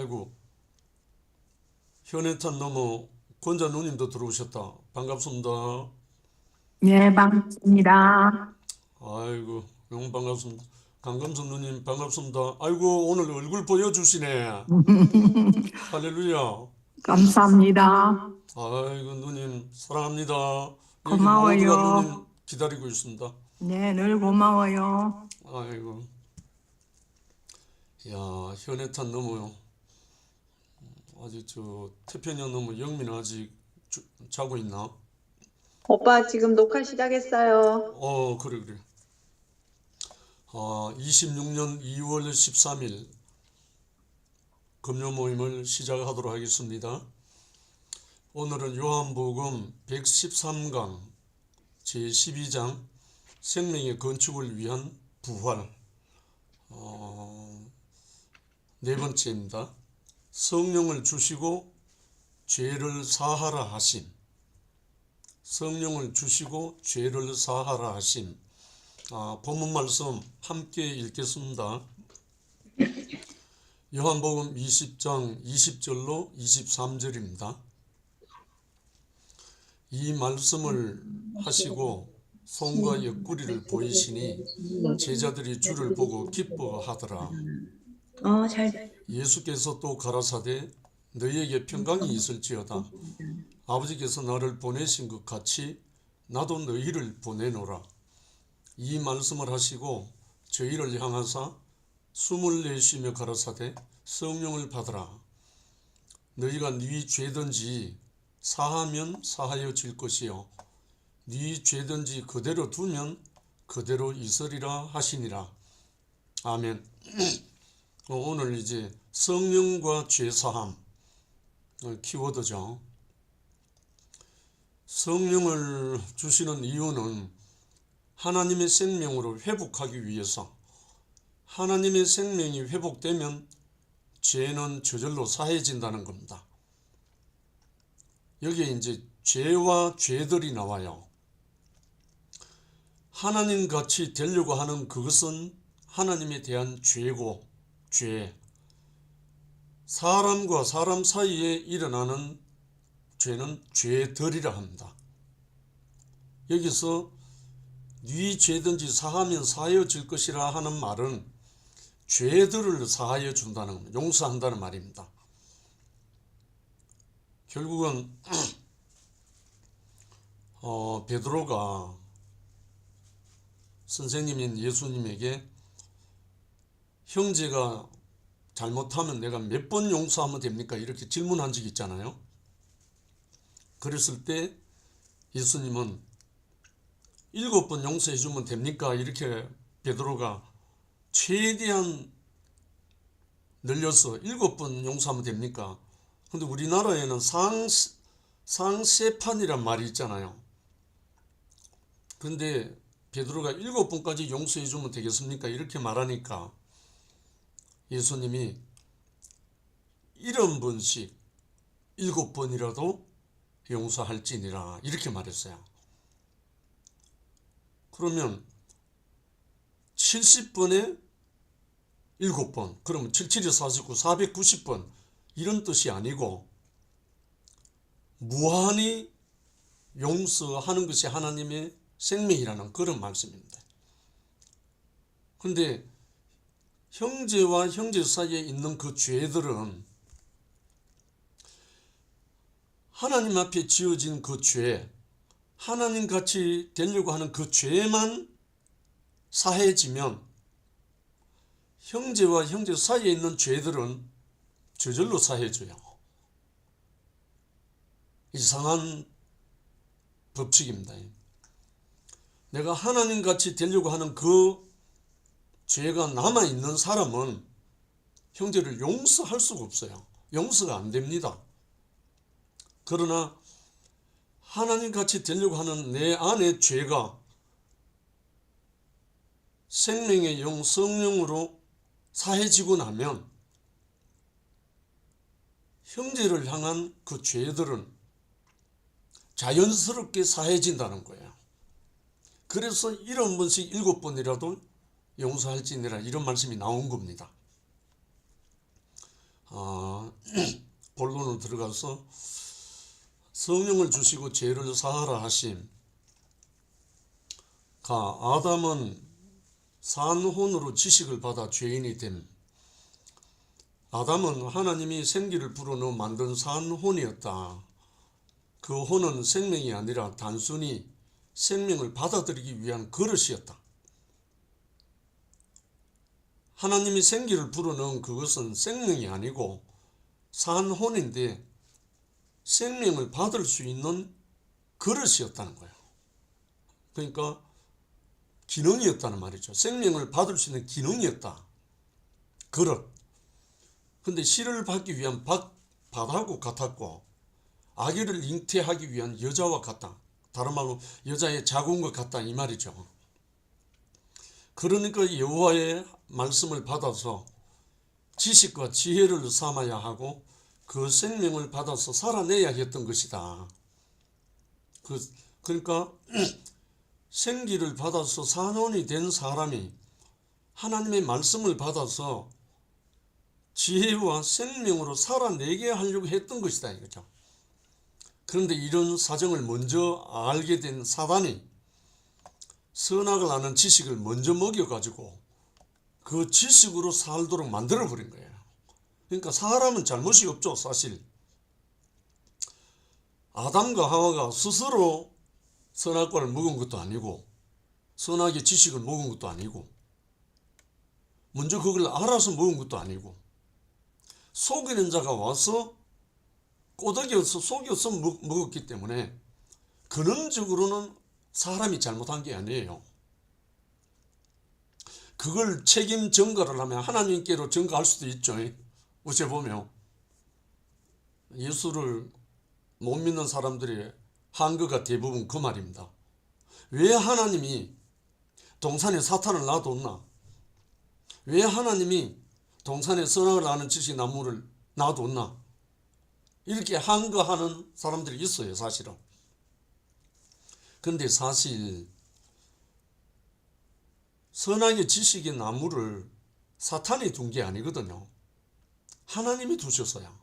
아이고, 현해탄 너머 권자 누님도 들어오셨다. 반갑습니다. 예, 반갑습니다. 아이고, 너무 반갑습니다. 강금숙 누님 반갑습니다. 아이고, 오늘 얼굴 보여주시네. 할렐루야. 감사합니다. 아이고, 누님 사랑합니다. 여기 모두가 누님 고마워요. 기다리고 있습니다. 네, 늘 고마워요. 아이고, 야, 현해탄 너머요. 아직 태평양 너머 영민 아직 자고 있나? 오빠 지금 녹화 시작했어요. 그래, 그래. 26년 2월 13일 금요 모임을 시작하도록 하겠습니다. 오늘은 요한복음 113강 제12장 생명의 건축을 위한 부활 네 번째입니다. 성령을 주시고 죄를 사하라 하심. 성령을 주시고 죄를 사하라 하심. 본문 말씀 함께 읽겠습니다. 요한복음 20장 20절로 23절입니다. 이 말씀을 하시고 손과 옆구리를 보이시니 제자들이 주를 보고 기뻐하더라. 예수께서 또 가라사대 너희에게 평강이 있을지어다. 아버지께서 나를 보내신 것 같이 나도 너희를 보내노라. 이 말씀을 하시고 저희를 향하사 숨을 내쉬며 가라사대 성령을 받으라. 너희가 네 죄든지 사하면 사하여질 것이요 네 죄든지 그대로 두면 그대로 있으리라 하시니라. 아멘. 오늘 이제 성령과 죄사함 키워드죠. 성령을 주시는 이유는 하나님의 생명으로 회복하기 위해서. 하나님의 생명이 회복되면 죄는 저절로 사해진다는 겁니다. 여기에 이제 죄와 죄들이 나와요. 하나님 같이 되려고 하는 그것은 하나님에 대한 죄고, 죄. 사람과 사람 사이에 일어나는 죄는 죄들이라 합니다. 여기서 네 죄든지 사하면 사하여질 것이라 하는 말은 죄들을 사하여 준다는 겁니다. 용서한다는 말입니다. 결국은 베드로가 선생님인 예수님에게 형제가 잘못하면 내가 몇 번 용서하면 됩니까? 이렇게 질문한 적이 있잖아요. 그랬을 때 예수님은 7번 용서해 주면 됩니까? 이렇게 베드로가 최대한 늘려서 7번 용서하면 됩니까? 근데 우리나라에는 상세판이란 말이 있잖아요. 근데 베드로가 7번까지 용서해 주면 되겠습니까? 이렇게 말하니까 예수님이 70번씩 7번이라도 용서할지니라 이렇게 말했어요. 그러면 70번에 7번, 그러면 77이 49, 490번 이런 뜻이 아니고 무한히 용서하는 것이 하나님의 생명이라는 그런 말씀입니다. 그런데 형제와 형제 사이에 있는 그 죄들은 하나님 앞에 지어진 그 죄, 하나님 같이 되려고 하는 그 죄만 사해지면 형제와 형제 사이에 있는 죄들은 저절로 사해져요. 이상한 법칙입니다. 내가 하나님 같이 되려고 하는 그 죄가 남아있는 사람은 형제를 용서할 수가 없어요. 용서가 안 됩니다. 그러나 하나님 같이 되려고 하는 내 안의 죄가 생명의 영 성령으로 사해지고 나면 형제를 향한 그 죄들은 자연스럽게 사해진다는 거예요. 그래서 70번씩 7번이라도 용서할지니라 이런 말씀이 나온 겁니다. 들어가서 성령을 주시고 죄를 사하라 하심. 아담은 산혼으로 지식을 받아 죄인이 됨. 아담은 하나님이 생기를 불어넣어 만든 산혼이었다. 그 혼은 생명이 아니라 단순히 생명을 받아들이기 위한 그릇이었다. 하나님이 생기를 불어넣은 그것은 생명이 아니고 산혼인데 생명을 받을 수 있는 그릇이었다는 거예요. 그러니까 기능이었다는 말이죠. 생명을 받을 수 있는 기능이었다. 그릇. 근데 씨를 받기 위한 밭하고 같았고 아기를 잉태하기 위한 여자와 같다. 다른 말로 여자의 자궁과 같다 이 말이죠. 그러니까 여호와의 말씀을 받아서 지식과 지혜를 삼아야 하고 그 생명을 받아서 살아내야 했던 것이다. 그러니까 생기를 받아서 산혼이 된 사람이 하나님의 말씀을 받아서 지혜와 생명으로 살아내게 하려고 했던 것이다 이거죠. 그런데 이런 사정을 먼저 알게 된 사단이 선악을 아는 지식을 먼저 먹여가지고 그 지식으로 살도록 만들어버린 거예요. 그러니까 사람은 잘못이 없죠. 사실 아담과 하와가 스스로 선악과를 먹은 것도 아니고 선악의 지식을 먹은 것도 아니고 먼저 그걸 알아서 먹은 것도 아니고 속이는 자가 와서 꼬드겨서 속여서 먹었기 때문에 근원적으로는 사람이 잘못한 게 아니에요. 그걸 책임 전가를 하면 하나님께로 전가할 수도 있죠. 어째 보면 예수를 못 믿는 사람들이 한 거가 대부분 그 말입니다. 왜 하나님이 동산에 사탄을 놔뒀나? 왜 하나님이 동산에 선악을 아는 지식 나무를 놔뒀나? 이렇게 한거하는 사람들이 있어요, 사실은. 근데 사실 선악의 지식의 나무를 사탄이 둔 게 아니거든요. 하나님이 두셨어요.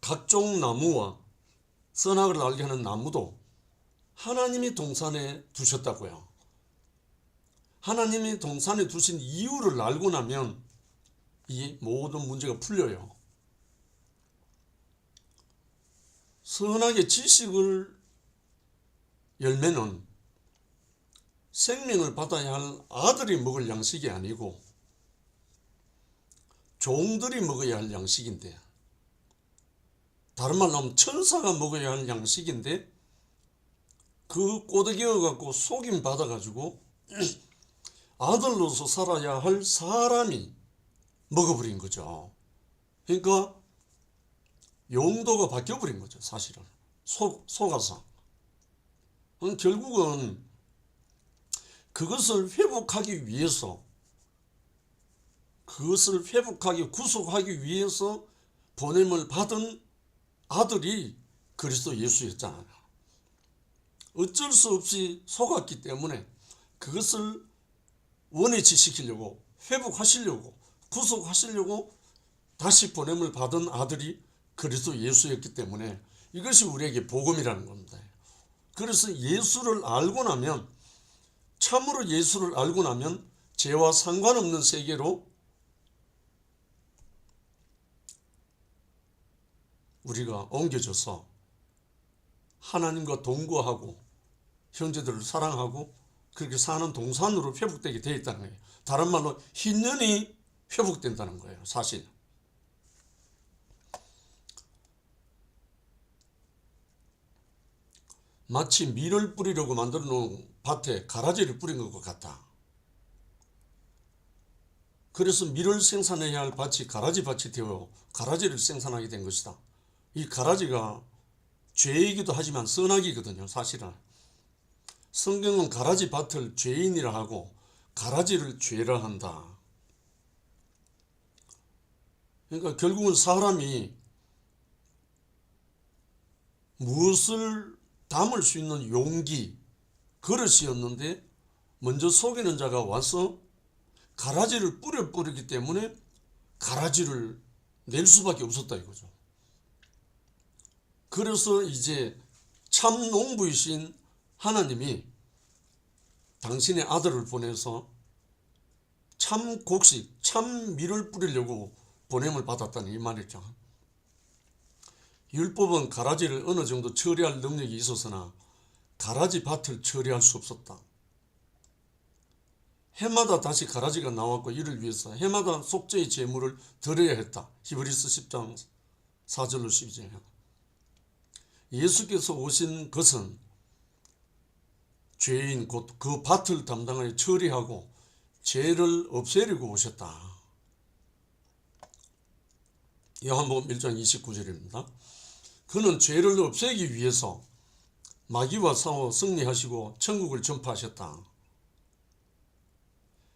각종 나무와 선악을 알게 하는 나무도 하나님이 동산에 두셨다고요. 하나님이 동산에 두신 이유를 알고 나면 이 모든 문제가 풀려요. 선악의 지식을 열매는 생명을 받아야 할 아들이 먹을 양식이 아니고 종들이 먹어야 할 양식인데, 다른 말로 하면 천사가 먹어야 할 양식인데 그 꼬드겨 갖고 속임 받아 가지고 아들로서 살아야 할 사람이 먹어버린 거죠. 그러니까 용도가 바뀌어버린 거죠, 사실은. 속아서. 결국은 그것을 회복하기 위해서, 구속하기 위해서 보냄을 받은 아들이 그리스도 예수였잖아요. 어쩔 수 없이 속았기 때문에 그것을 원위치시키려고, 회복하시려고, 구속하시려고 다시 보냄을 받은 아들이 그리스도 예수였기 때문에 이것이 우리에게 복음이라는 겁니다. 그래서 예수를 알고 나면, 참으로 예수를 알고 나면 죄와 상관없는 세계로 우리가 옮겨져서 하나님과 동거하고 형제들을 사랑하고 그렇게 사는 동산으로 회복되게 되어 있다는 거예요. 다른 말로 흰년이 회복된다는 거예요, 사실. 마치 밀을 뿌리려고 만들어 놓은 밭에 가라지를 뿌린 것 같다. 그래서 밀을 생산해야 할 밭이 가라지 밭이 되어 가라지를 생산하게 된 것이다. 이 가라지가 죄이기도 하지만 선악이거든요, 사실은. 성경은 가라지 밭을 죄인이라 하고 가라지를 죄라 한다. 그러니까 결국은 사람이 무엇을 담을 수 있는 용기, 그릇이었는데 먼저 속이는 자가 와서 가라지를 뿌려버리기 때문에 가라지를 낼 수밖에 없었다 이거죠. 그래서 이제 참 농부이신 하나님이 당신의 아들을 보내서 참 곡식, 참 밀을 뿌리려고 보냄을 받았다는 이 말이죠. 율법은 가라지를 어느 정도 처리할 능력이 있었으나 가라지 밭을 처리할 수 없었다. 해마다 다시 가라지가 나왔고 이를 위해서 해마다 속죄의 제물을 드려야 했다. 히브리서 10장 4절로 12절. 예수께서 오신 것은 죄인 곧 그 밭을 담당하여 처리하고 죄를 없애려고 오셨다. 요한복음 1장 29절입니다. 그는 죄를 없애기 위해서 마귀와 싸워 승리하시고 천국을 전파하셨다.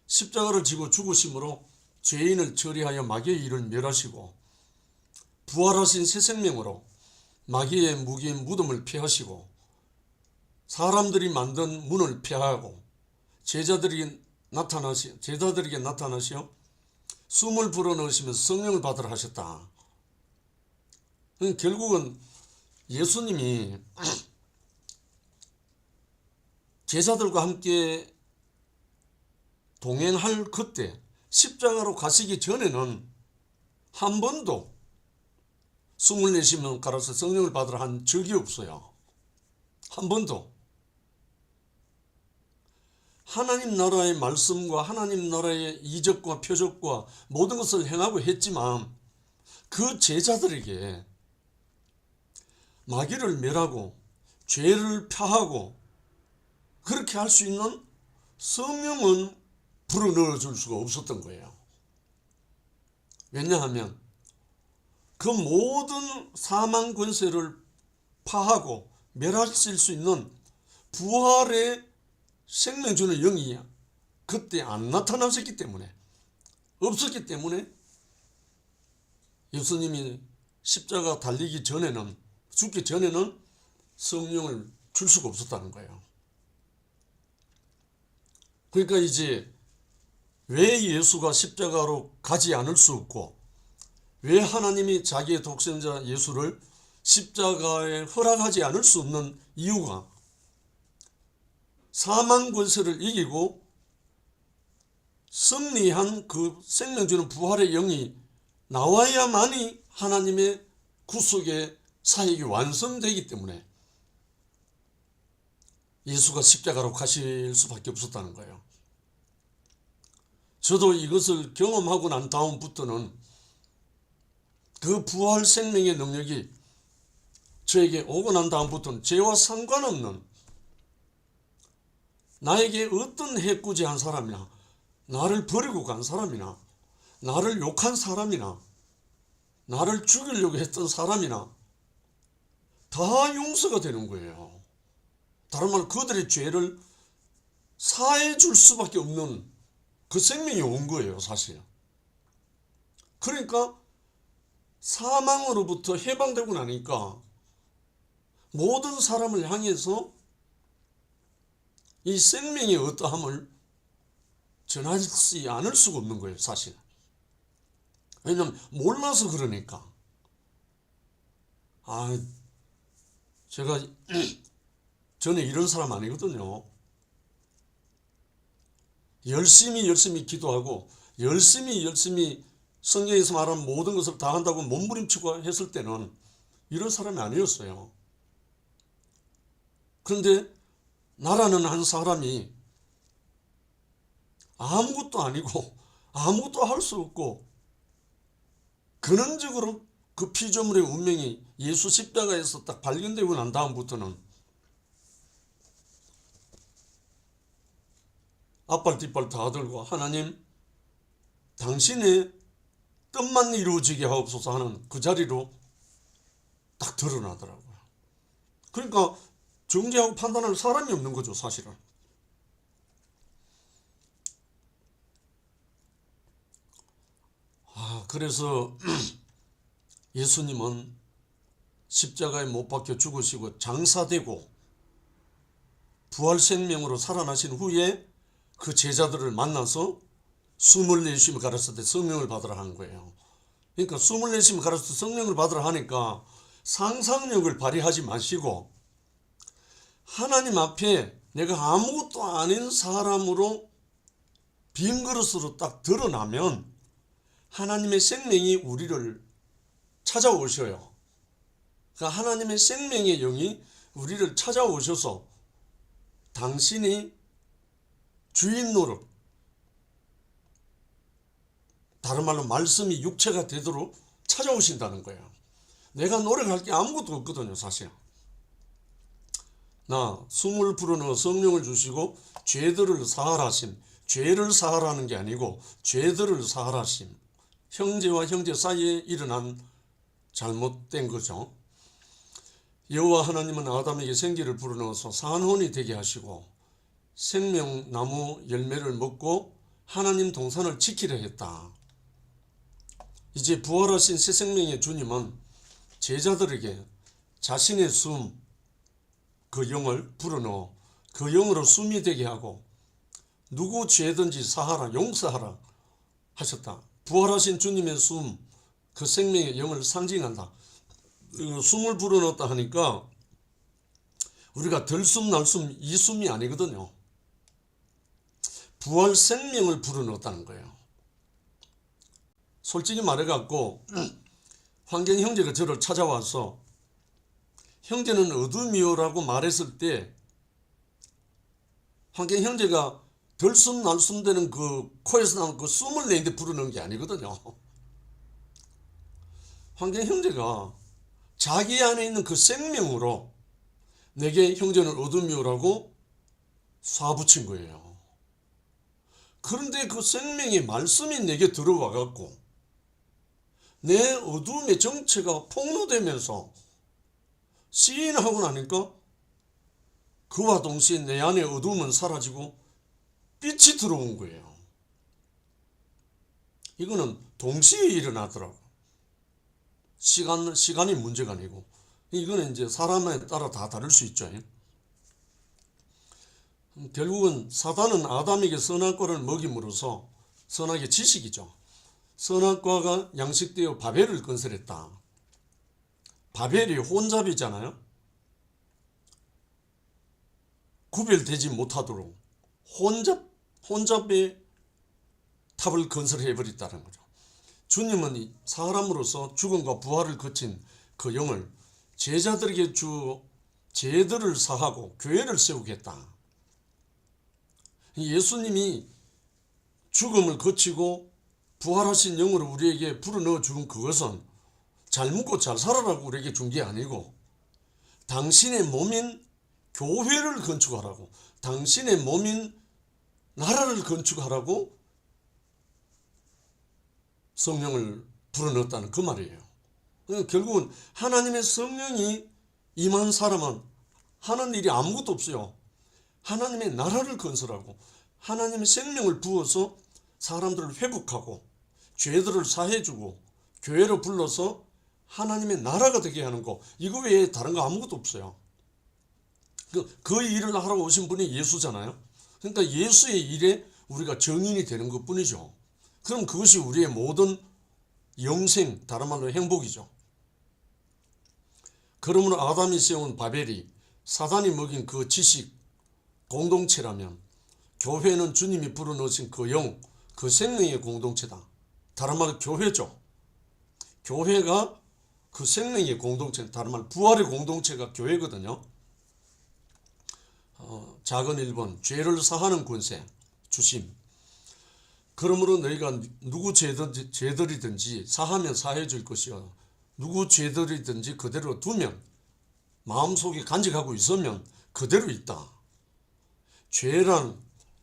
십자가를 지고 죽으심으로 죄인을 처리하여 마귀의 일을 멸하시고 부활하신 새 생명으로 마귀의 무기인 무덤을 폐하시고 사람들이 만든 문을 폐하고 제자들에게 나타나시어 숨을 불어넣으시면서 성령을 받으라 하셨다. 결국은 예수님이 제자들과 함께 동행할 그때 십자가로 가시기 전에는 한 번도 숨을 내쉬면 갈아서 성령을 받으라 한 적이 없어요. 한 번도. 하나님 나라의 말씀과 하나님 나라의 이적과 표적과 모든 것을 행하고 했지만 그 제자들에게 마귀를 멸하고 죄를 펴하고 그렇게 할 수 있는 성령은 불어넣어 줄 수가 없었던 거예요. 왜냐하면 그 모든 사망 권세를 파하고 멸하실 수 있는 부활의 생명 주는 영이 그때 안 나타나셨기 때문에, 없었기 때문에 예수님이 십자가 달리기 전에는, 죽기 전에는 성령을 줄 수가 없었다는 거예요. 그러니까 이제 왜 예수가 십자가로 가지 않을 수 없고 왜 하나님이 자기의 독생자 예수를 십자가에 허락하지 않을 수 없는 이유가 사망 권세를 이기고 승리한 그 생명 주는 부활의 영이 나와야만이 하나님의 구속의 사역이 완성되기 때문에 예수가 십자가로 가실 수밖에 없었다는 거예요. 저도 이것을 경험하고 난 다음부터는 그 부활 생명의 능력이 저에게 오고 난 다음부터는 죄와 상관없는 나에게 어떤 해코지한 사람이나 나를 버리고 간 사람이나 나를 욕한 사람이나 나를 죽이려고 했던 사람이나 다 용서가 되는 거예요. 다른 말로 그들의 죄를 사해 줄 수밖에 없는 그 생명이 온 거예요, 사실. 그러니까 사망으로부터 해방되고 나니까 모든 사람을 향해서 이 생명의 어떠함을 전하지 않을 수가 없는 거예요, 사실. 왜냐하면 몰라서 그러니까. 제가 전에 이런 사람 아니거든요. 열심히 기도하고 열심히 성경에서 말하는 모든 것을 다 한다고 몸부림치고 했을 때는 이런 사람이 아니었어요. 그런데 나라는 한 사람이 아무것도 아니고 아무것도 할 수 없고 근원적으로 그 피조물의 운명이 예수 십자가에서 딱 발견되고 난 다음부터는 앞발 뒷발 다 들고 하나님 당신의 뜻만 이루어지게 하옵소서 하는 그 자리로 딱 드러나더라고요. 그러니까 정죄하고 판단할 사람이 없는 거죠, 사실은. 그래서 예수님은 십자가에 못 박혀 죽으시고 장사되고 부활 생명으로 살아나신 후에 그 제자들을 만나서 숨을 내쉬며 가르쳤을 때 성령을 받으라 한 거예요. 그러니까 24시간 가르쳐 성령을 받으라 하니까 상상력을 발휘하지 마시고 하나님 앞에 내가 아무것도 아닌 사람으로 빈 그릇으로 딱 드러나면 하나님의 생명이 우리를 찾아오셔요. 그러니까 하나님의 생명의 영이 우리를 찾아오셔서 당신이 주인 노릇, 다른 말로 말씀이 육체가 되도록 찾아오신다는 거예요. 내가 노력할 게 아무것도 없거든요, 사실. 나 숨을 불어넣어 성령을 주시고 죄들을 사하라심, 죄를 사하라는 게 아니고 죄들을 사하라심, 형제와 형제 사이에 일어난 잘못된 거죠. 여호와 하나님은 아담에게 생기를 불어넣어서 산혼이 되게 하시고 생명나무 열매를 먹고 하나님 동산을 지키려 했다. 이제 부활하신 새 생명의 주님은 제자들에게 자신의 숨, 그 영을 불어넣어 그 영으로 숨이 되게 하고 누구 죄든지 사하라, 용서하라 하셨다. 부활하신 주님의 숨, 그 생명의 영을 상징한다. 숨을 불어넣었다 하니까 우리가 들숨 날숨 이 숨이 아니거든요. 부활 생명을 불어넣었다는 거예요. 솔직히 말해갖고 환경 형제가 저를 찾아와서 형제는 어둠이요라고 말했을 때 환경 형제가 들숨 날숨 되는 그 코에서 나온 그 숨을 내는데 불어넣은 게 아니거든요. 환경 형제가 자기 안에 있는 그 생명으로 내게 형제는 어둠이요라고 쏴붙인 거예요. 그런데 그 생명의 말씀이 내게 들어와 갖고 내 어둠의 정체가 폭로되면서 시인하고 나니까 그와 동시에 내 안의 어둠은 사라지고 빛이 들어온 거예요. 이거는 동시에 일어나더라고. 시간이 문제가 아니고 이거는 이제 사람에 따라 다 다를 수 있죠. 결국은 사단은 아담에게 선악과를 먹임으로써 선악의 지식이죠. 선악과가 양식되어 바벨을 건설했다. 바벨이 혼잡이잖아요. 구별되지 못하도록 혼잡의 탑을 건설해버렸다는 거죠. 주님은 사람으로서 죽음과 부활을 거친 그 영을 제자들에게 주어 죄들을 사하고 교회를 세우겠다. 예수님이 죽음을 거치고 부활하신 영으로 우리에게 불어넣어 준 그것은 잘 먹고 잘 살아라고 우리에게 준 게 아니고 당신의 몸인 교회를 건축하라고, 당신의 몸인 나라를 건축하라고 성령을 불어넣었다는 그 말이에요. 결국은 하나님의 성령이 임한 사람은 하는 일이 아무것도 없어요. 하나님의 나라를 건설하고 하나님의 생명을 부어서 사람들을 회복하고 죄들을 사해주고 교회로 불러서 하나님의 나라가 되게 하는 거, 이거 외에 다른 거 아무것도 없어요. 그 일을 하러 오신 분이 예수잖아요. 그러니까 예수의 일에 우리가 정인이 되는 것 뿐이죠. 그럼 그것이 우리의 모든 영생, 다른 말로 행복이죠. 그러므로 아담이 세운 바벨이 사단이 먹인 그 지식 공동체라면 교회는 주님이 불어넣으신 그 영, 그 생명의 공동체다. 다른 말로 교회죠. 교회가 그 생명의 공동체, 다른 말로 부활의 공동체가 교회거든요. 작은 1번, 죄를 사하는 권세 주심. 그러므로 너희가 누구 죄들이든지 사하면 사해 줄 것이요 누구 죄들이든지 그대로 두면, 마음속에 간직하고 있으면 그대로 있다. 죄란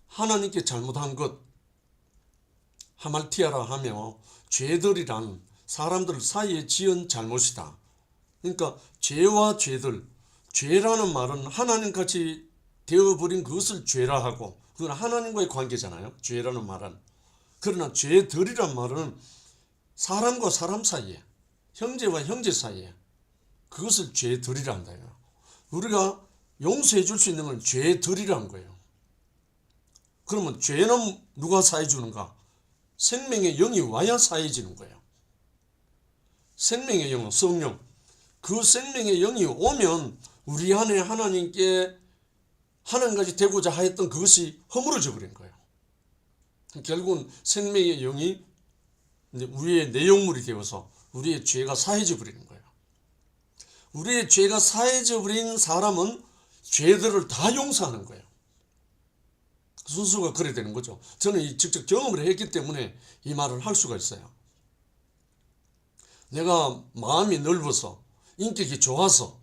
하나님께 잘못한 것, 하말티아라 하며 죄들이란 사람들 사이에 지은 잘못이다. 그러니까 죄와 죄들, 죄라는 말은 하나님같이 되어버린 그것을 죄라 하고 그건 하나님과의 관계잖아요. 죄라는 말은. 그러나 죄들이란 말은 사람과 사람 사이에, 형제와 형제 사이에, 그것을 죄들이라 한다. 우리가 용서해 줄 수 있는 건 죄들이란 거예요. 그러면 죄는 누가 사해 주는가? 생명의 영이 와야 사해지는 거예요. 생명의 영, 성령, 그 생명의 영이 오면 우리 안에 하나님께 하나님까지 되고자 하였던 그것이 허물어져 버린 거예요. 결국은 생명의 영이 우리의 내용물이 되어서 우리의 죄가 사해져 버리는 거예요. 우리의 죄가 사해져 버린 사람은 죄들을 다 용서하는 거예요. 순수가 그래 되는 거죠. 저는 직접 경험을 했기 때문에 이 말을 할 수가 있어요. 내가 마음이 넓어서 인격이 좋아서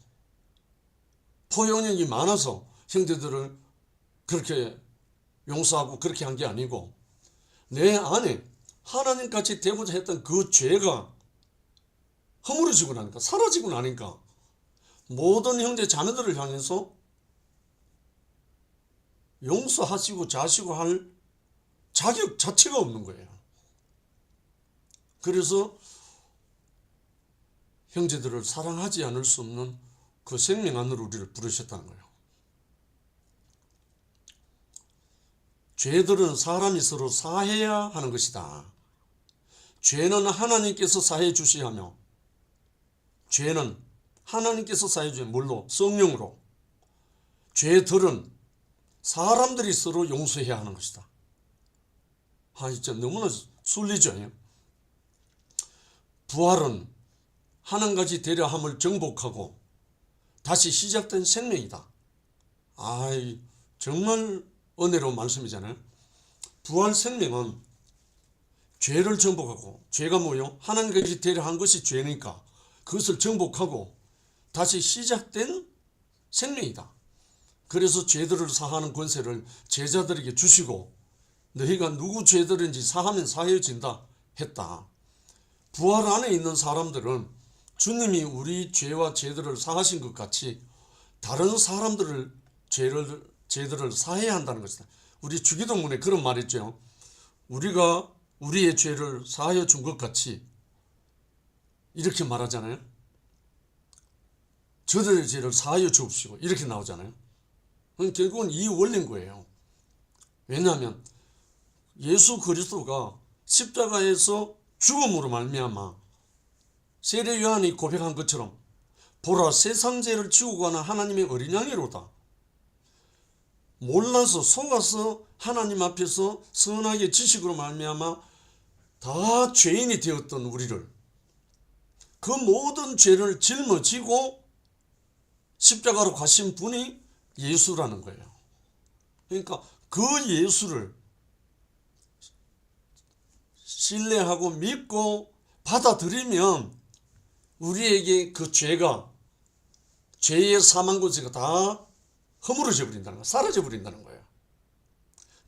포용력이 많아서 형제들을 그렇게 용서하고 그렇게 한 게 아니고 내 안에 하나님같이 되고자 했던 그 죄가 허물어지고 나니까 사라지고 나니까 모든 형제 자매들을 향해서 용서하시고 자시고 할 자격 자체가 없는 거예요. 그래서 형제들을 사랑하지 않을 수 없는 그 생명 안으로 우리를 부르셨다는 거예요. 죄들은 사람이 서로 사해야 하는 것이다. 죄는 하나님께서 사해 주셔야 하며 죄는 하나님께서 사해 주셔야 물로 성령으로 죄들은 사람들이 서로 용서해야 하는 것이다. 진짜 너무나 순리죠. 부활은 하나님까지 되려함을 정복하고 다시 시작된 생명이다. 정말 은혜로운 말씀이잖아요. 부활 생명은 죄를 정복하고 죄가 뭐요? 하나님까지 되려한 것이 죄니까 그것을 정복하고 다시 시작된 생명이다. 그래서 죄들을 사하는 권세를 제자들에게 주시고 너희가 누구 죄들인지 사하면 사해진다 했다. 부활 안에 있는 사람들은 주님이 우리 죄와 죄들을 사하신 것 같이 다른 사람들을 죄들을 사해야 한다는 것이다. 우리 주기도문에 그런 말 있죠. 우리가 우리의 죄를 사하여 준 것 같이 이렇게 말하잖아요. 저들의 죄를 사하여 주옵시고 이렇게 나오잖아요. 결국은 이 원리인 거예요. 왜냐하면 예수 그리스도가 십자가에서 죽음으로 말미암아 세례 요한이 고백한 것처럼 보라 세상 죄를 지우고 가는 하나님의 어린 양이로다. 몰라서 속아서 하나님 앞에서 선하게 지식으로 말미암아 다 죄인이 되었던 우리를 그 모든 죄를 짊어지고 십자가로 가신 분이 예수라는 거예요. 그러니까 그 예수를 신뢰하고 믿고 받아들이면 우리에게 그 죄가 죄의 사망 권세가 다 허물어져 버린다는 거예요. 사라져 버린다는 거예요.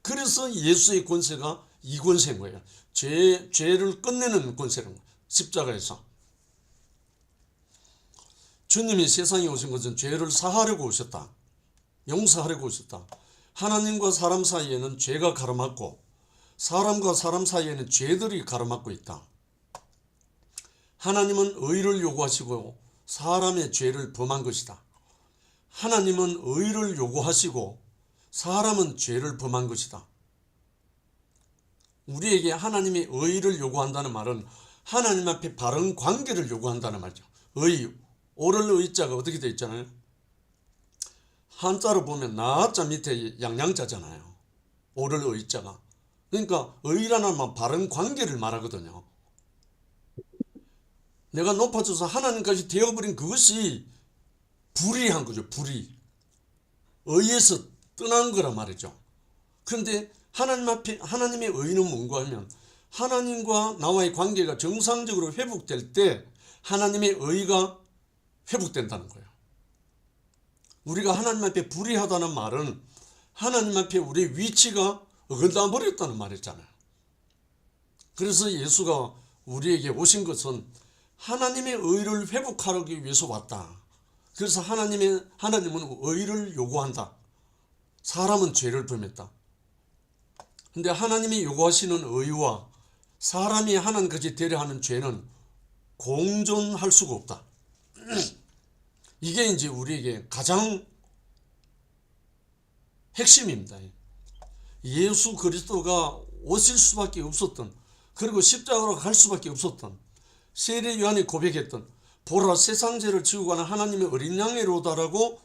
그래서 예수의 권세가 이 권세인 거예요. 죄를 끝내는 권세는 십자가에서. 주님이 세상에 오신 것은 죄를 사하려고 오셨다. 용서하려고 오셨다. 하나님과 사람 사이에는 죄가 가로막고 사람과 사람 사이에는 죄들이 가로막고 있다. 하나님은 의를 요구하시고 사람의 죄를 범한 것이다. 하나님은 의를 요구하시고 사람은 죄를 범한 것이다. 우리에게 하나님이 의를 요구한다는 말은 하나님 앞에 바른 관계를 요구한다는 말이죠. 의, 오를 의자가 어떻게 되어 있잖아요. 한자로 보면 나자 밑에 양양자잖아요. 오를 의자가. 그러니까 의라는 말 바른 관계를 말하거든요. 내가 높아져서 하나님까지 되어버린 그것이 불의한 거죠. 불의. 의에서 떠난 거란 말이죠. 그런데 하나님 앞에 하나님의 의는 뭔가 하면 하나님과 나와의 관계가 정상적으로 회복될 때 하나님의 의가 회복된다는 거예요. 우리가 하나님 앞에 불의하다는 말은 하나님 앞에 우리의 위치가 어긋나 버렸다는 말이잖아요. 그래서 예수가 우리에게 오신 것은 하나님의 의를 회복하기 위해서 왔다. 그래서 하나님은 의를 요구한다. 사람은 죄를 범했다. 근데 하나님이 요구하시는 의와 사람이 하나님까지 되려 하는 죄는 공존할 수가 없다. 이게 이제 우리에게 가장 핵심입니다. 예수 그리스도가 오실 수밖에 없었던, 그리고 십자가로 갈 수밖에 없었던 세례 요한이 고백했던 보라 세상 죄를 지고 가는 하나님의 어린 양이로다라고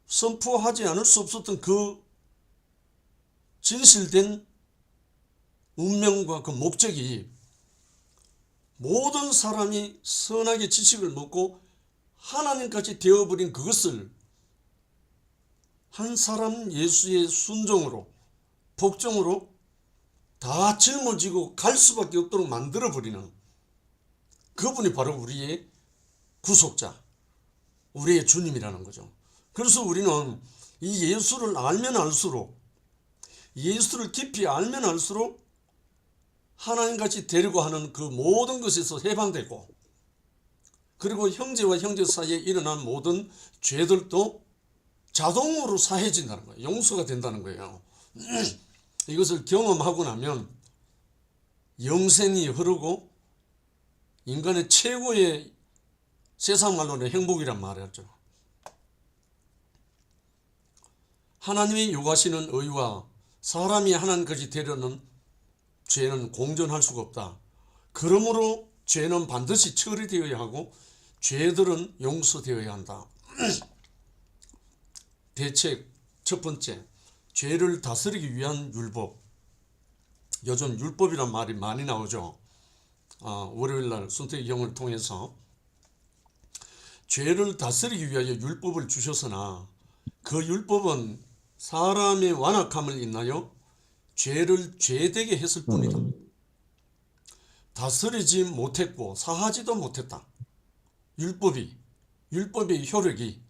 선포하지 않을 수 없었던 그 진실된 운명과 그 목적이 모든 사람이 선악의 지식을 먹고 하나님까지 되어버린 그것을 한 사람 예수의 순종으로 복종으로 다 짊어지고 갈 수밖에 없도록 만들어버리는 그분이 바로 우리의 구속자, 우리의 주님이라는 거죠. 그래서 우리는 이 예수를 알면 알수록, 예수를 깊이 알면 알수록 하나님같이 되려고 하는 그 모든 것에서 해방되고, 그리고 형제와 형제 사이에 일어난 모든 죄들도 자동으로 사해진다는 거예요. 용서가 된다는 거예요. 이것을 경험하고 나면 영생이 흐르고 인간의 최고의 세상 말로는 행복이란 말이었죠. 하나님이 요구하시는 의와 사람이 하나님까지 되려는 죄는 공존할 수가 없다. 그러므로 죄는 반드시 처리되어야 하고 죄들은 용서되어야 한다. 대책 첫 번째, 죄를 다스리기 위한 율법. 요즘 율법이란 말이 많이 나오죠. 월요일날 순택이 형을 통해서 죄를 다스리기 위하여 율법을 주셨으나 그 율법은 사람의 완악함을 인하여 죄를 죄되게 했을 뿐이다. 다스리지 못했고 사하지도 못했다. 율법의 효력이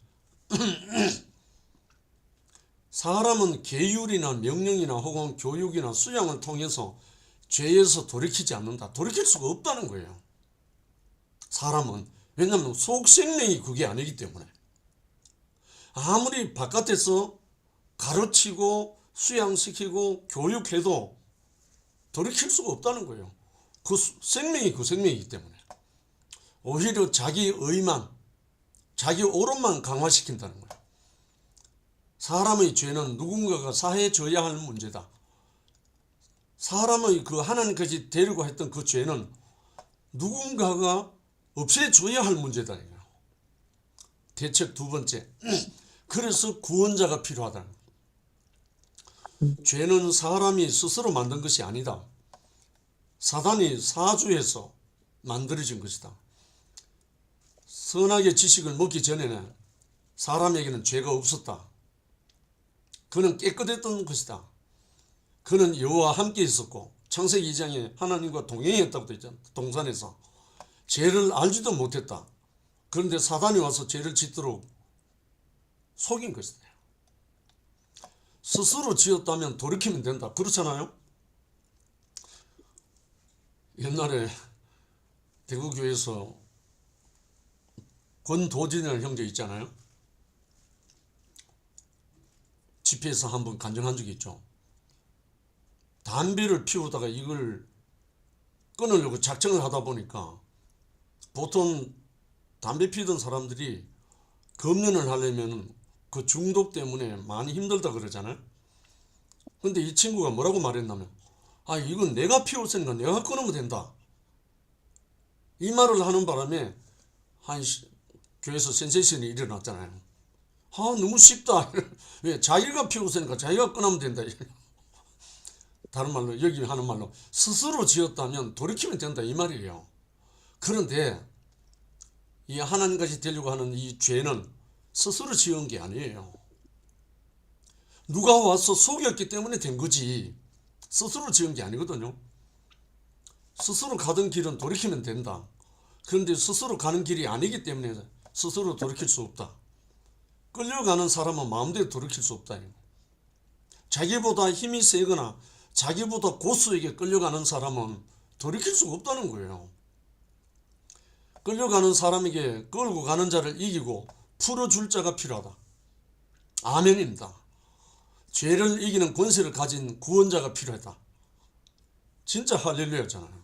사람은 계율이나 명령이나 혹은 교육이나 수양을 통해서 죄에서 돌이키지 않는다. 돌이킬 수가 없다는 거예요. 사람은. 왜냐하면 속생명이 그게 아니기 때문에. 아무리 바깥에서 가르치고 수양시키고 교육해도 돌이킬 수가 없다는 거예요. 그 생명이 그 생명이기 때문에. 오히려 자기 의만, 자기 옳음만 강화시킨다는 거예요. 사람의 죄는 누군가가 사해줘야 할 문제다. 사람의 그 하나님까지 데리고 했던 그 죄는 누군가가 없애줘야 할 문제다. 대책 두 번째, 그래서 구원자가 필요하다. 죄는 사람이 스스로 만든 것이 아니다. 사단이 사주해서 만들어진 것이다. 선악의 지식을 먹기 전에는 사람에게는 죄가 없었다. 그는 깨끗했던 것이다. 그는 여호와와 함께 있었고 창세기 2장에 하나님과 동행했다고 되어 있잖아. 동산에서 죄를 알지도 못했다. 그런데 사단이 와서 죄를 짓도록 속인 것이다. 스스로 지었다면 돌이키면 된다. 그렇잖아요. 옛날에 대구교회에서 권도진이라는 형제 있잖아요. 집회에서 한번 간증한 적이 있죠. 담배를 피우다가 이걸 끊으려고 작정을 하다 보니까 보통 담배 피우던 사람들이 금연을 하려면 그 중독 때문에 많이 힘들다 그러잖아요. 근데 이 친구가 뭐라고 말했냐면, 이건 내가 피울 생각 내가 끊으면 된다. 이 말을 하는 바람에 교회에서 센세이션이 일어났잖아요. 너무 쉽다. 왜? 자기가 피우니까 자기가 끊으면 된다. 다른 말로, 여기 하는 말로 스스로 지었다면 돌이키면 된다 이 말이에요. 그런데 이 하나님까지 되려고 하는 이 죄는 스스로 지은 게 아니에요. 누가 와서 속였기 때문에 된 거지 스스로 지은 게 아니거든요. 스스로 가던 길은 돌이키면 된다. 그런데 스스로 가는 길이 아니기 때문에 스스로 돌이킬 수 없다. 끌려가는 사람은 마음대로 돌이킬 수 없다. 자기보다 힘이 세거나 자기보다 고수에게 끌려가는 사람은 돌이킬 수가 없다는 거예요. 끌려가는 사람에게 끌고 가는 자를 이기고 풀어줄 자가 필요하다. 아멘입니다. 죄를 이기는 권세를 가진 구원자가 필요하다. 진짜 할렐루야잖아요.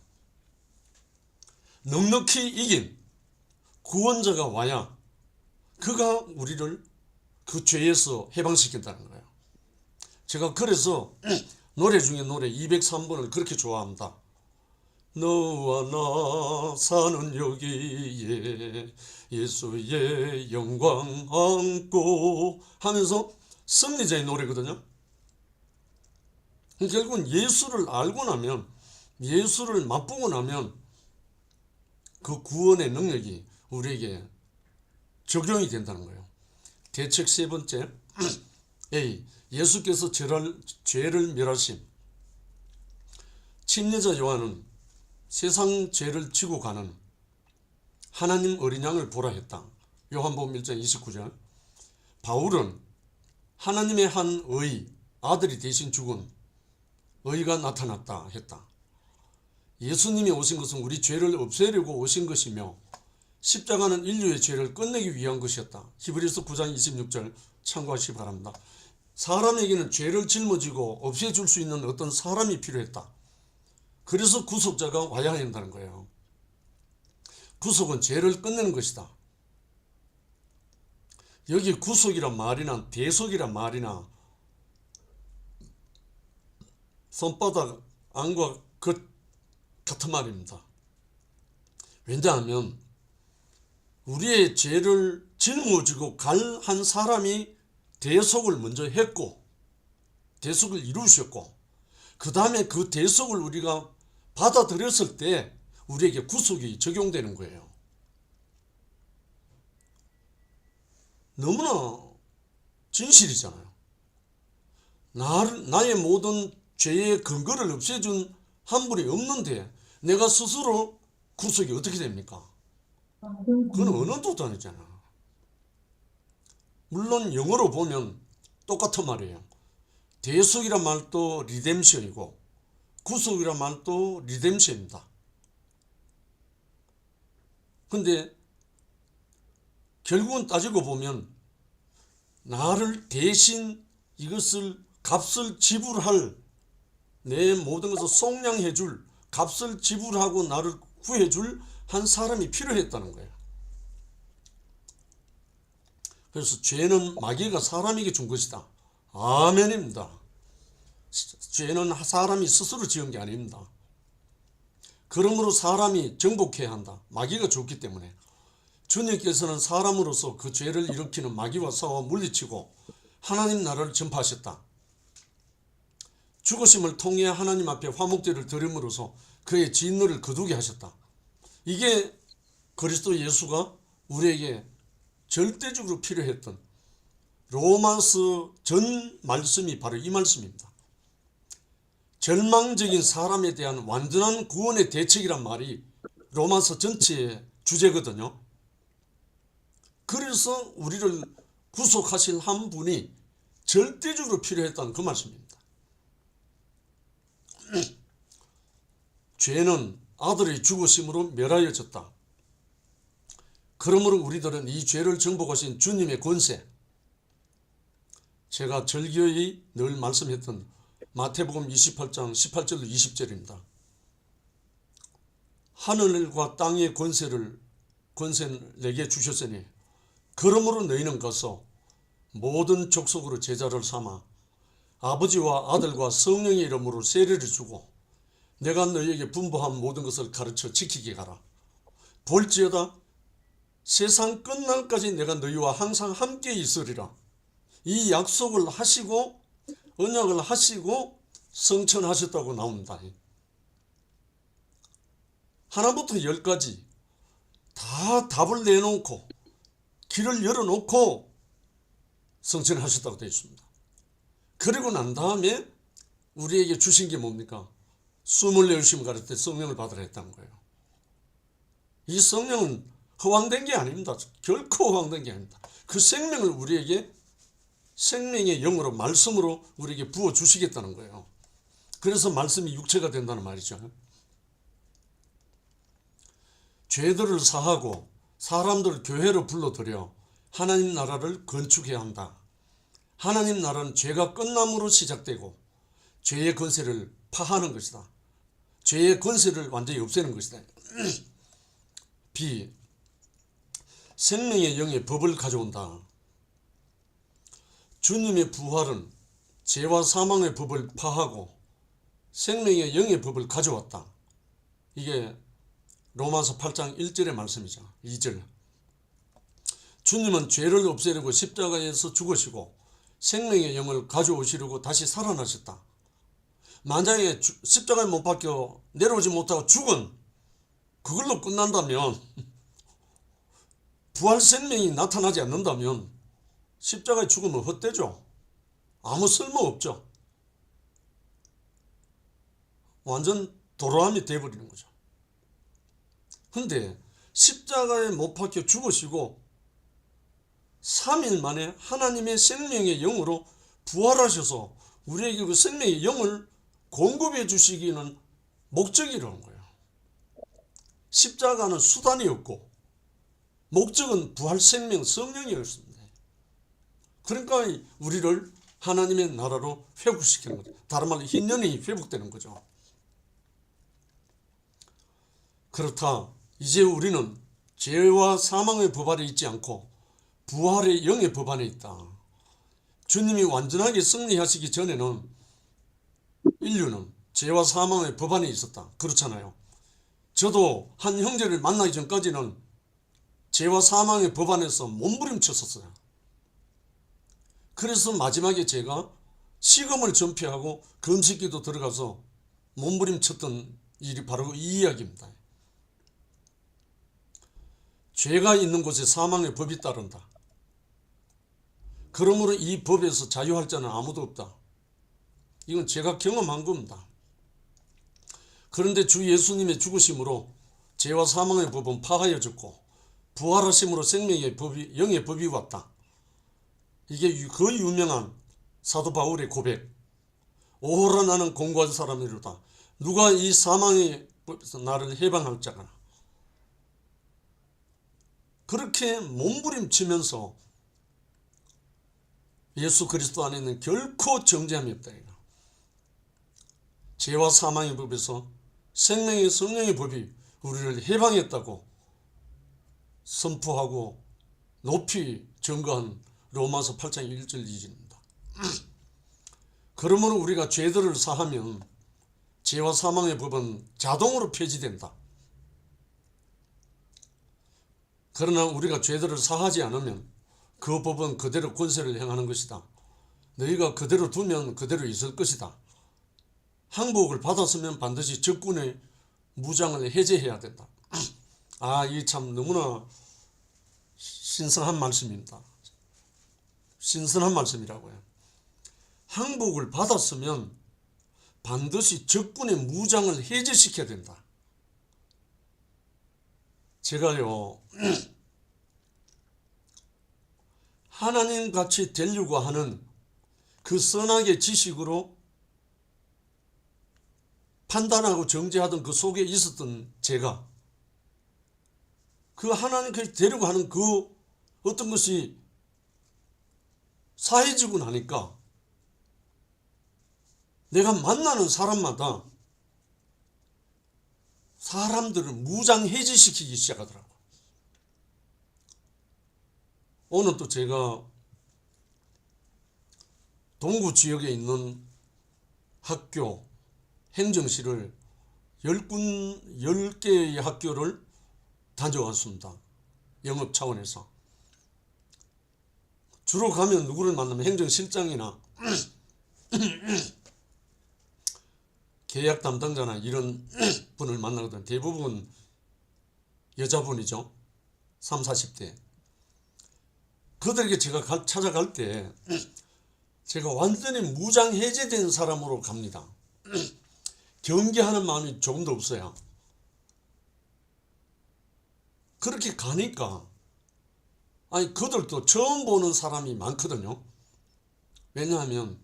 넉넉히 이긴 구원자가 와야 그가 우리를 그 죄에서 해방시킨다는 거예요. 제가 그래서 노래 중에 노래 203번을 그렇게 좋아합니다. 너와 나 사는 여기에 예수의 영광 안고 하면서 승리자의 노래거든요. 결국은 예수를 알고 나면, 예수를 맛보고 나면 그 구원의 능력이 우리에게 적용이 된다는 거예요. 대책 세 번째, A. 예수께서 죄를 멸하심. 침례자 요한은 세상 죄를 지고 가는 하나님 어린 양을 보라 했다. 요한복음 1장 29절. 바울은 하나님의 한 의, 아들이 대신 죽은 의가 나타났다 했다. 예수님이 오신 것은 우리 죄를 없애려고 오신 것이며 십자가는 인류의 죄를 끝내기 위한 것이었다. 히브리서 9장 26절 참고하시기 바랍니다. 사람에게는 죄를 짊어지고 없애줄 수 있는 어떤 사람이 필요했다. 그래서 구속자가 와야 한다는 거예요. 구속은 죄를 끝내는 것이다. 여기 구속이란 말이나 대속이란 말이나 손바닥 안과 같은 말입니다. 왜냐하면 우리의 죄를 짊어지고 갈 한 사람이 대속을 먼저 했고 대속을 이루셨고 그 다음에 그 대속을 우리가 받아들였을 때 우리에게 구속이 적용되는 거예요. 너무나 진실이잖아요. 나의 모든 죄의 근거를 없애준 한 분이 없는데 내가 스스로 구속이 어떻게 됩니까? 그건 언어도 아니잖아. 물론 영어로 보면 똑같은 말이에요. 대속이란 말도 리뎀션이고 구속이란 말도 리뎀션입니다. 근데 결국은 따지고 보면 나를 대신 이것을 값을 지불할 내 모든 것을 속량해 줄 값을 지불하고 나를 구해 줄 한 사람이 필요했다는 거예요. 그래서 죄는 마귀가 사람에게 준 것이다. 아멘입니다. 죄는 사람이 스스로 지은 게 아닙니다. 그러므로 사람이 정복해야 한다. 마귀가 줬기 때문에. 주님께서는 사람으로서 그 죄를 일으키는 마귀와 싸워 물리치고 하나님 나라를 전파하셨다. 죽으심을 통해 하나님 앞에 화목제를 드림으로써 그의 진노를 거두게 하셨다. 이게 그리스도 예수가 우리에게 절대적으로 필요했던 로마서 전 말씀이 바로 이 말씀입니다. 절망적인 사람에 대한 완전한 구원의 대책이란 말이 로마서 전체의 주제거든요. 그래서 우리를 구속하실 한 분이 절대적으로 필요했다는 그 말씀입니다. 죄는 아들의 죽으심으로 멸하여졌다. 그러므로 우리들은 이 죄를 정복하신 주님의 권세, 제가 절기어이 늘 말씀했던 마태복음 28장 18절로 20절입니다. 하늘과 땅의 권세를 내게 주셨으니 그러므로 너희는 가서 모든 족속으로 제자를 삼아 아버지와 아들과 성령의 이름으로 세례를 주고 내가 너희에게 분부한 모든 것을 가르쳐 지키게 가라. 볼지어다 세상 끝날까지 내가 너희와 항상 함께 있으리라. 이 약속을 하시고 언약을 하시고 성천하셨다고 나옵니다. 하나부터 열까지 다 답을 내놓고 길을 열어놓고 성천하셨다고 되어 있습니다. 그리고 난 다음에 우리에게 주신 게 뭡니까? 숨을 내쉬면 가를 때 성령을 받으라 했다는 거예요. 이 성령은 허황된 게 아닙니다. 결코 허황된 게 아닙니다. 그 생명을 우리에게 생명의 영으로 말씀으로 우리에게 부어주시겠다는 거예요. 그래서 말씀이 육체가 된다는 말이죠. 죄들을 사하고 사람들을 교회로 불러들여 하나님 나라를 건축해야 한다. 하나님 나라는 죄가 끝남으로 시작되고 죄의 권세를 파하는 것이다. 죄의 권세를 완전히 없애는 것이다. B. 생명의 영의 법을 가져온다. 주님의 부활은 죄와 사망의 법을 파하고 생명의 영의 법을 가져왔다. 이게 로마서 8장 1절의 말씀이죠. 2절. 주님은 죄를 없애려고 십자가에서 죽으시고 생명의 영을 가져오시려고 다시 살아나셨다. 만약에 십자가에 못 박혀 내려오지 못하고 죽은 그걸로 끝난다면 부활 생명이 나타나지 않는다면 십자가에 죽으면 헛되죠. 아무 쓸모없죠. 완전 도로함이 되어버리는 거죠. 근데 십자가에 못 박혀 죽으시고 3일 만에 하나님의 생명의 영으로 부활하셔서 우리에게 그 생명의 영을 공급해 주시기는 목적이라는 거예요. 십자가는 수단이었고 목적은 부활 생명 성령이었습니다. 그러니까 우리를 하나님의 나라로 회복시키는 거죠. 다른 말로 흰년이 회복되는 거죠. 그렇다. 이제 우리는 죄와 사망의 법 아래 있지 않고 부활의 영의 법 안에 있다. 주님이 완전하게 승리하시기 전에는 인류는 죄와 사망의 법 안에 있었다. 그렇잖아요. 저도 한 형제를 만나기 전까지는 죄와 사망의 법 안에서 몸부림쳤었어요. 그래서 마지막에 제가 식음을 전폐하고 금식기도 들어가서 몸부림쳤던 일이 바로 이 이야기입니다. 죄가 있는 곳에 사망의 법이 따른다. 그러므로 이 법에서 자유할 자는 아무도 없다. 이건 제가 경험한 겁니다. 그런데 주 예수님의 죽으심으로 죄와 사망의 법은 파하여졌고 부활하심으로 생명의 법이, 영의 법이 왔다. 이게 그 유명한 사도 바울의 고백. 오호라 나는 공고한 사람이로다. 누가 이 사망의 법에서 나를 해방할 자가. 그렇게 몸부림치면서 예수 그리스도 안에는 결코 정죄함이 없다. 죄와 사망의 법에서 생명의 성령의 법이 우리를 해방했다고 선포하고 높이 증거한 로마서 8장 1절 2절입니다. 그러므로 우리가 죄들을 사하면 죄와 사망의 법은 자동으로 폐지된다. 그러나 우리가 죄들을 사하지 않으면 그 법은 그대로 권세를 행하는 것이다. 너희가 그대로 두면 그대로 있을 것이다. 항복을 받았으면 반드시 적군의 무장을 해제해야 된다. 이 참 너무나 신선한 말씀입니다. 신선한 말씀이라고요. 항복을 받았으면 반드시 적군의 무장을 해제시켜야 된다. 제가요 하나님같이 되려고 하는 그 선악의 지식으로 판단하고 정죄하던 그 속에 있었던 제가 그 하나님같이 되려고 하는 그 어떤 것이 사해지고 나니까 내가 만나는 사람마다 사람들을 무장해제시키기 시작하더라고요. 오늘 또 제가 동구 지역에 있는 학교 행정실을 10개의 학교를 다녀왔습니다. 영업 차원에서. 주로 가면 누구를 만나면 행정실장이나 계약 담당자나 이런 분을 만나거든. 대부분 여자분이죠. 30, 40대. 그들에게 제가 찾아갈 때 제가 완전히 무장 해제된 사람으로 갑니다. 경계하는 마음이 조금도 없어요. 그렇게 가니까 그들도 처음 보는 사람이 많거든요. 왜냐하면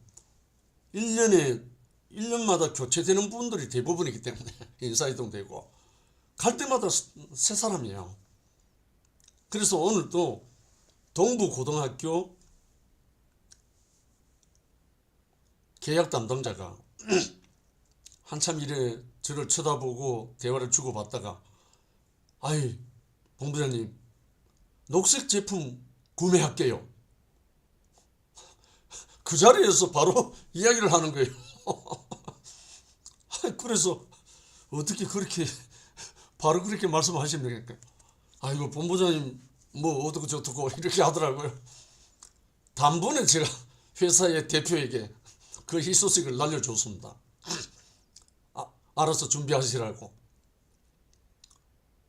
1년마다 교체되는 분들이 대부분이기 때문에 인사이동되고 갈 때마다 새 사람이에요. 그래서 오늘도 동부고등학교 계약 담당자가 한참 이래 저를 쳐다보고 대화를 주고받다가 본부장님 녹색 제품 구매할게요. 그 자리에서 바로 이야기를 하는 거예요. 그래서 어떻게 그렇게 바로 그렇게 말씀하시니까 아이고 본부장님 뭐 어떻고 저떻고 이렇게 하더라고요. 단번에 제가 회사의 대표에게 그 희소식을 날려줬습니다. 알아서 준비하시라고.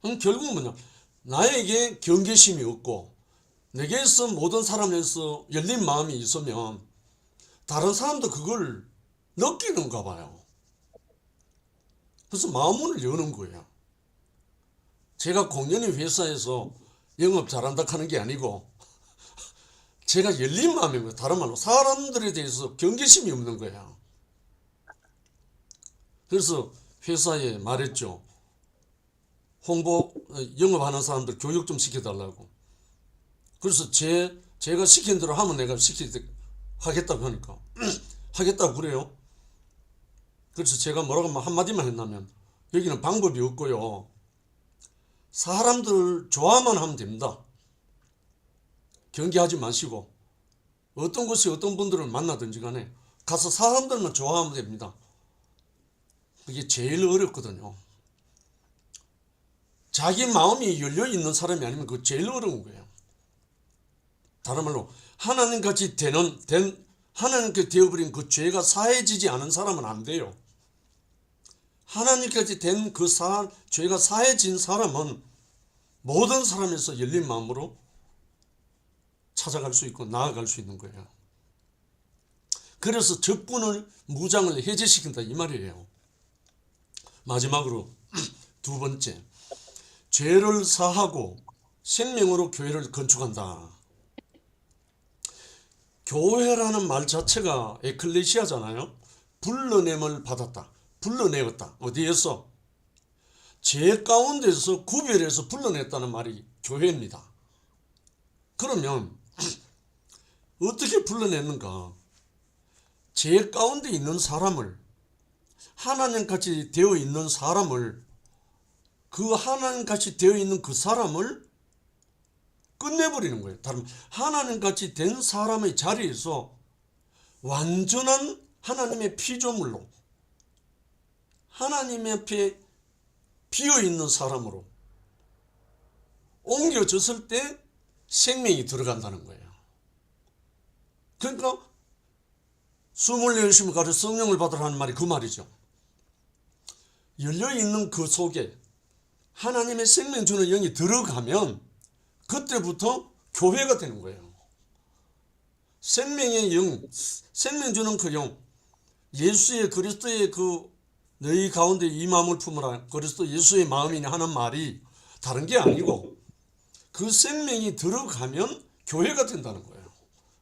결국은 뭐냐, 나에게 경계심이 없고 내게서 모든 사람에서 열린 마음이 있으면 다른 사람도 그걸 느끼는가 봐요. 그래서 마음문을 여는 거예요. 제가 공연히 회사에서 영업 잘한다 하는 게 아니고 제가 열린 마음인 거예요. 다른 말로 사람들에 대해서 경계심이 없는 거예요. 그래서 회사에 말했죠. 홍보 영업하는 사람들 교육 좀 시켜달라고. 그래서 제가 시킨 대로 하면 내가 하겠다고 하니까 하겠다고 그래요. 그래서 제가 뭐라고 한마디만 했냐면 여기는 방법이 없고요. 사람들 좋아만 하면 됩니다. 경계하지 마시고 어떤 곳에 어떤 분들을 만나든지 간에 가서 사람들만 좋아하면 됩니다. 그게 제일 어렵거든요. 자기 마음이 열려있는 사람이 아니면 그거 제일 어려운 거예요. 다른 말로 하나님같이 하나님께 되어버린 그 죄가 사해지지 않은 사람은 안 돼요. 하나님까지 된 그 죄가 사해진 사람은 모든 사람에서 열린 마음으로 찾아갈 수 있고 나아갈 수 있는 거예요. 그래서 적군을 무장을 해제시킨다 이 말이에요. 마지막으로 두 번째, 죄를 사하고 생명으로 교회를 건축한다. 교회라는 말 자체가 에클레시아잖아요. 불러냄을 받았다. 불러내었다. 어디에서? 죄 가운데서 구별해서 불러냈다는 말이 교회입니다. 그러면 어떻게 불러냈는가? 죄 가운데 있는 사람을, 하나님같이 되어 있는 사람을, 그 하나님같이 되어 있는 그 사람을 끝내버리는 거예요. 다른 하나님같이 된 사람의 자리에서 완전한 하나님의 피조물로, 하나님 앞에 비어있는 사람으로 옮겨졌을 때 생명이 들어간다는 거예요. 그러니까 숨을 내쉬며 가려 성령을 받으라는 말이 그 말이죠. 열려있는 그 속에 하나님의 생명 주는 영이 들어가면 그때부터 교회가 되는 거예요. 생명의 영, 생명 주는 그 영, 예수의 그리스도의 그 너희 가운데 이 마음을 품으라, 그리스도 예수의 마음이냐 하는 말이 다른 게 아니고 그 생명이 들어가면 교회가 된다는 거예요.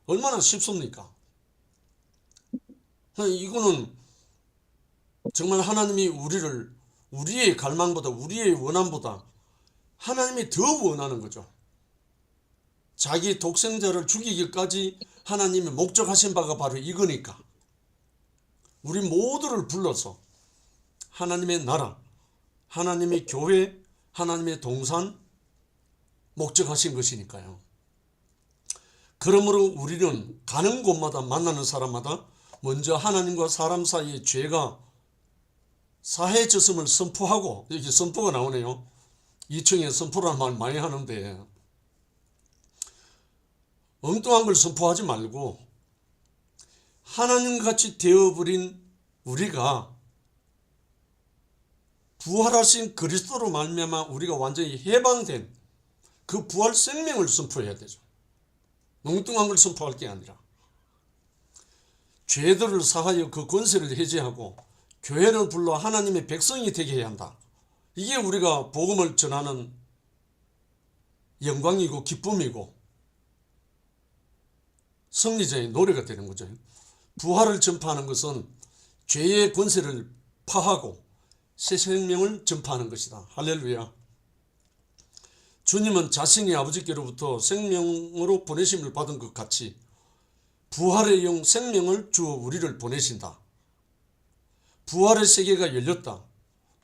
얼마나 쉽습니까? 이거는 정말 하나님이 우리의 갈망보다, 우리의 원함보다 하나님이 더 원하는 거죠. 자기 독생자를 죽이기까지 하나님이 목적하신 바가 바로 이거니까 우리 모두를 불러서 하나님의 나라, 하나님의 교회, 하나님의 동산 목적하신 것이니까요. 그러므로 우리는 가는 곳마다 만나는 사람마다 먼저 하나님과 사람 사이의 죄가 사해졌음을 선포하고, 여기 선포가 나오네요. 2층에 선포라는 말 많이 하는데 엉뚱한 걸 선포하지 말고 하나님같이 되어버린 우리가 부활하신 그리스도로 말미암아 우리가 완전히 해방된 그 부활 생명을 선포해야 되죠. 엉뚱한 걸 선포할 게 아니라 죄들을 사하여 그 권세를 해제하고 교회를 불러 하나님의 백성이 되게 해야 한다. 이게 우리가 복음을 전하는 영광이고 기쁨이고 승리자의 노래가 되는 거죠. 부활을 전파하는 것은 죄의 권세를 파하고 새 생명을 전파하는 것이다. 할렐루야. 주님은 자신이 아버지께로부터 생명으로 보내심을 받은 것 같이 부활의 영 생명을 주어 우리를 보내신다. 부활의 세계가 열렸다.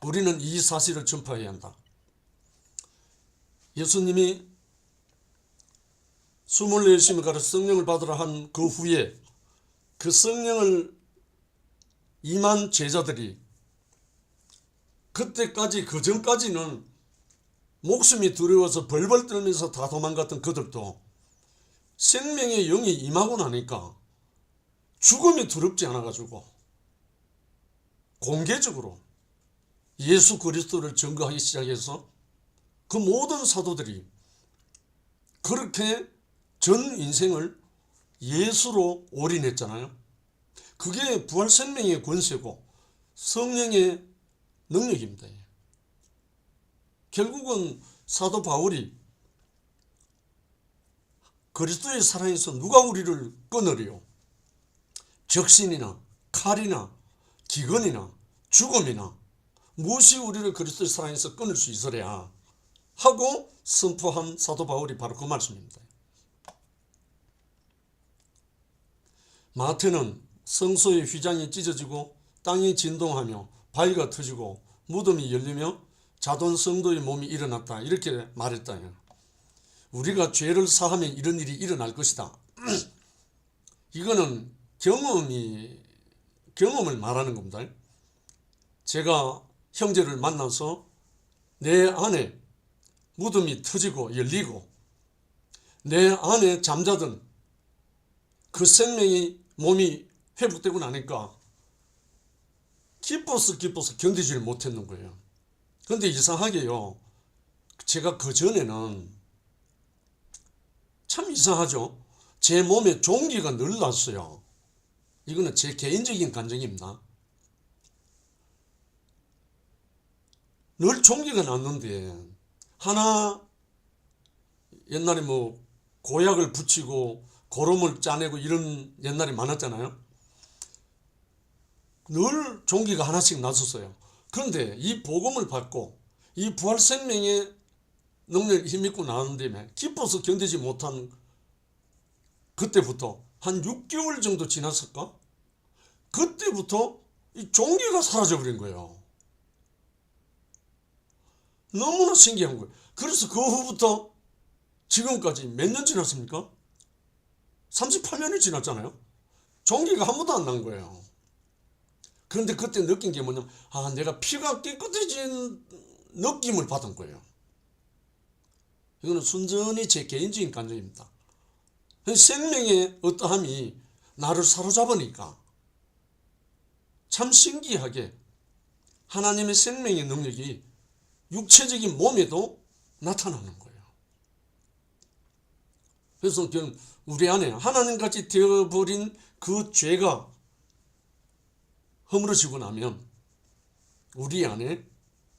우리는 이 사실을 전파해야 한다. 예수님이 숨을 내쉬며 가라 성령을 받으라 한 그 후에 그 성령을 임한 제자들이 그때까지, 그 전까지는 목숨이 두려워서 벌벌 떨면서 다 도망갔던 그들도 생명의 영이 임하고 나니까 죽음이 두렵지 않아가지고 공개적으로 예수 그리스도를 증거하기 시작해서 그 모든 사도들이 그렇게 전 인생을 예수로 올인했잖아요. 그게 부활 생명의 권세고 성령의 능력입니다. 결국은 사도 바울이 그리스도의 사랑에서 누가 우리를 끊으리요? 적신이나 칼이나 기근이나 죽음이나 무엇이 우리를 그리스도의 사랑에서 끊을 수 있으랴 하고 선포한 사도 바울이 바로 그 말씀입니다. 마태는 성소의 휘장이 찢어지고 땅이 진동하며 바위가 터지고 무덤이 열리며 자돈 성도의 몸이 일어났다 이렇게 말했다. 우리가 죄를 사하면 이런 일이 일어날 것이다. 이거는 경험을 말하는 겁니다. 제가 형제를 만나서 내 안에 무덤이 터지고 열리고 내 안에 잠자던 그 생명이 몸이 회복되고 나니까 기뻐서 견디지를 못했는 거예요. 그런데 이상하게요. 제가 그 전에는 참 이상하죠. 제 몸에 종기가 늘 났어요. 이거는 제 개인적인 감정입니다. 늘 종기가 났는데 하나 옛날에 뭐 고약을 붙이고 고름을 짜내고 이런 옛날에 많았잖아요. 늘 종기가 하나씩 났었어요. 그런데 이 복음을 받고 이 부활 생명의 능력을 힘입고 나온 다음에 기뻐서 견디지 못한 그때부터 한 6개월 정도 지났을까? 그때부터 이 종기가 사라져버린 거예요. 너무나 신기한 거예요. 그래서 그 후부터 지금까지 몇 년 지났습니까? 38년이 지났잖아요. 종기가 한 번도 안 난 거예요. 그런데 그때 느낀 게 뭐냐면 내가 피가 깨끗해진 느낌을 받은 거예요. 이거는 순전히 제 개인적인 감정입니다. 생명의 어떠함이 나를 사로잡으니까 참 신기하게 하나님의 생명의 능력이 육체적인 몸에도 나타나는 거예요. 그래서 우리 안에 하나님같이 되어버린 그 죄가 허물어지고 나면 우리 안에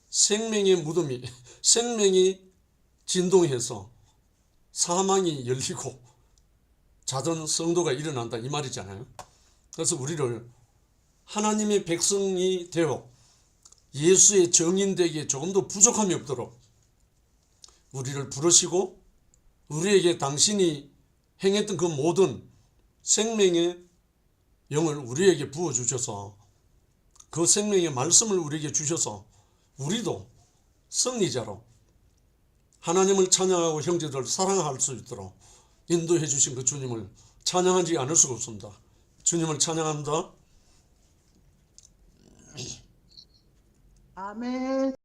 생명의 무덤이 생명이 진동해서 사망이 열리고 자던 성도가 일어난다 이 말이잖아요. 그래서 우리를 하나님의 백성이 되어 예수의 정인되기에 조금도 부족함이 없도록 우리를 부르시고 우리에게 당신이 행했던 그 모든 생명의 영을 우리에게 부어주셔서 그 생명의 말씀을 우리에게 주셔서 우리도 승리자로 하나님을 찬양하고 형제들을 사랑할 수 있도록 인도해 주신 그 주님을 찬양하지 않을 수가 없습니다. 주님을 찬양합니다. 아멘.